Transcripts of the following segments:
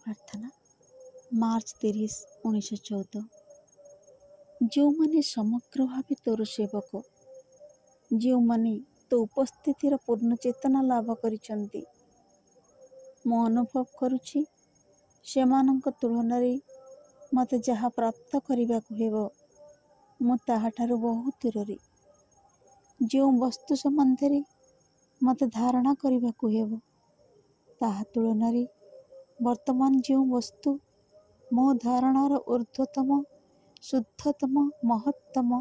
ପ୍ରାର୍ଥନା ମାର୍ଚ୍ଚ 30, 1914। ଯେଉଁମାନେ ସମଗ୍ର ଭାବେ ତୋର ସେବକ, ଯେଉଁମାନେ ତୋ ଉପସ୍ଥିତିର ପୂର୍ଣ୍ଣ ଚେତନା ଲାଭ କରିଛନ୍ତି, ମୁଁ ଅନୁଭବ କରୁଛି ସେମାନଙ୍କ ତୁଳନାରେ ମୋତେ ଯାହା ପ୍ରାପ୍ତ କରିବାକୁ ହେବ ମୁଁ ତାହାଠାରୁ ବହୁ ଦୂରରେ। ଯେଉଁ ବସ୍ତୁ ସମ୍ବନ୍ଧରେ ମୋତେ ଧାରଣା କରିବାକୁ ହେବ ତାହା ତୁଳନାରେ ବର୍ତ୍ତମାନ ଯେଉଁ ବସ୍ତୁ ମୋ ଧାରଣାର ଊର୍ଦ୍ଧ୍ୱତମ, ଶୁଦ୍ଧତମ, ମହତ୍ତମ,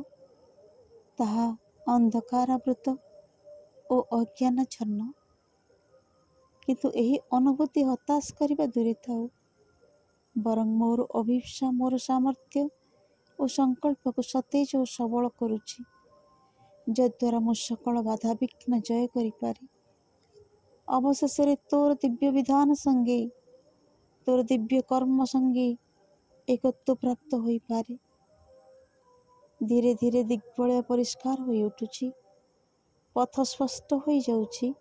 ତାହା ଅନ୍ଧକାରାବୃତ ଓ ଅଜ୍ଞାନାଚ୍ଛନ୍ନ। କିନ୍ତୁ ଏହି ଅନୁଭୂତି ହତାଶ କରିବା ଦୂରେ ଥାଉ, ବରଂ ମୋର ଅଭିପ୍ସା ମୋର ସାମର୍ଥ୍ୟ ଓ ସଂକଳ୍ପକୁ ସତେଜ ଓ ସବଳ କରୁଛି, ଯଦ୍ୱାରା ମୁଁ ସକଳ ବାଧାବିଘ୍ନ ଜୟ କରିପାରେ। ଅବଶେଷରେ ତୋର ଦିବ୍ୟ ବିଧାନ ସଙ୍ଗେ, ତୋର ଦିବ୍ୟ କର୍ମ ସଙ୍ଗେ ଏକତ୍ୱ ପ୍ରାପ୍ତ ହୋଇପାରେ। ଧୀରେ ଧୀରେ ଦିଗ୍ବଳୟ ପରିଷ୍କାର ହୋଇ ଉଠୁଛି, ପଥ ସ୍ପଷ୍ଟ ହୋଇଯାଉଛି।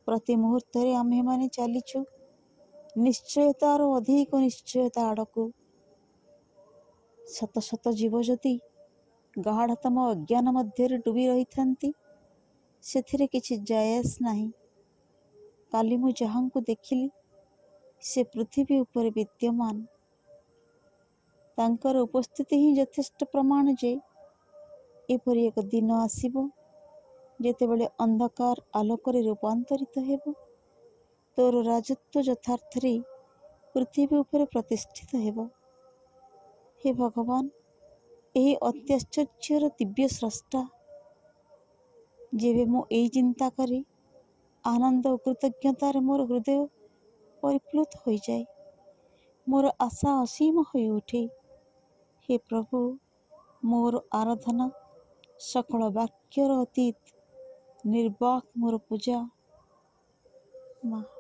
ପ୍ରତି ମୁହୂର୍ତ୍ତରେ ଆମ୍ଭେମାନେ ଚାଲିଛୁ ନିଶ୍ଚୟତାର ଅଧିକ ନିଶ୍ଚୟତା ଆଡ଼କୁ। ଶତ ଶତ ଜୀବ ଯଦି ଗାଢ଼ତମ ଅଜ୍ଞାନ ମଧ୍ୟରେ ଡୁବି ରହିଥାନ୍ତି, ସେଥିରେ କିଛି ଜାୟସ ନାହିଁ। କାଲି ମୁଁ ଯାହାଙ୍କୁ ଦେଖିଲି ସେ ପୃଥିବୀ ଉପରେ ବିଦ୍ୟମାନ। ତାଙ୍କର ଉପସ୍ଥିତି ହିଁ ଯଥେଷ୍ଟ ପ୍ରମାଣ ଯେ ଏପରି ଏକ ଦିନ ଆସିବ ଯେତେବେଳେ ଅନ୍ଧକାର ଆଲୋକରେ ରୂପାନ୍ତରିତ ହେବ, ତୋର ରାଜତ୍ୱ ଯଥାର୍ଥରେ ପୃଥିବୀ ଉପରେ ପ୍ରତିଷ୍ଠିତ ହେବ। ହେ ଭଗବାନ, ଏହି ଅତ୍ୟାଶ୍ଚର୍ଯ୍ୟର ଦିବ୍ୟ ସ୍ରଷ୍ଟା, ଯେବେ ମୁଁ ଏଇ ଚିନ୍ତା କରେ, ଆନନ୍ଦ ଓ କୃତଜ୍ଞତାରେ ମୋର ହୃଦୟ ପରିପ୍ଲୁତ ହୋଇଯାଏ, ମୋର ଆଶା ଅସୀମ ହୋଇ ଉଠେ। ହେ ପ୍ରଭୁ, ମୋର ଆରାଧନା ସକଳ ବାକ୍ୟର ଅତୀତ, ନିର୍ବାକ ମୋର ପୂଜା। ମା।